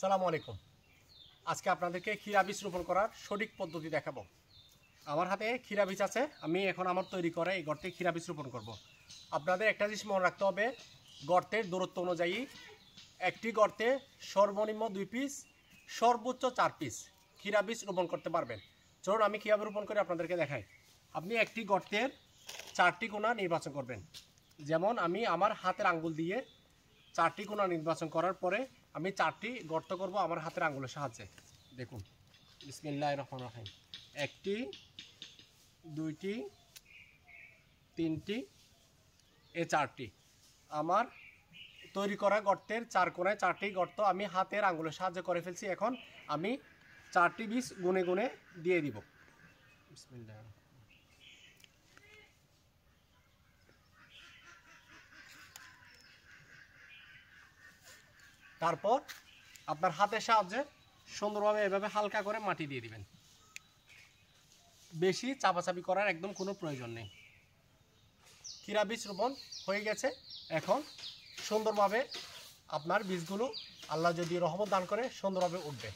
সালামু আলাইকুম। আজকে আপনাদেরকে ক্ষীরা বীজ রোপণ করার সঠিক পদ্ধতি দেখাবো। আমার হাতে ক্ষীরা বীজ আছে, আমি এখন আমার তৈরি করে এই গর্তে ক্ষীরা বীজ রোপণ করব। আপনাদের একটা জিনিস মনে রাখতে হবে, গর্তের দূরত্ব অনুযায়ী একটি গর্তে সর্বনিম্ন 2 পিস, সর্বোচ্চ 4 পিস ক্ষীরা বীজ রোপণ করতে পারবেন। চলুন আমি কীভাবে রোপণ করে আপনাদেরকে দেখাই। আপনি একটি গর্তের 4টি কোণা নির্বাচন করবেন। যেমন আমি আমার হাতের আঙ্গুল দিয়ে 4টি কোণা নির্বাচন করার পরে আমি 4টি গর্ত করব আমার হাতের আঙ্গুলের সাহায্যে। দেখুন, বিসমিল্লাহির রহমানির রহিম। 1টি, 2টি, 3টি, 4টি। আমার তৈরি করা গর্তের 4 কোণায় 4টি গর্ত আমি হাতের আঙ্গুলের সাহায্যে করে ফেলছি। এখন আমি 4টি বীজ গুনে গুনে দিয়ে দিব। বিসমিল্লাহ। তারপর আপনার হাতের সাহায্যে সুন্দরভাবে এভাবে হালকা করে মাটি দিয়ে দিবেন। বেশি চাপাচাপি করার একদম কোনো প্রয়োজন নেই। ক্ষীরা বীজ রোপণ হয়ে গেছে। এখন সুন্দরভাবে আপনার বীজগুলো আল্লাহ যদি রহমত দান করে সুন্দরভাবে উঠবে।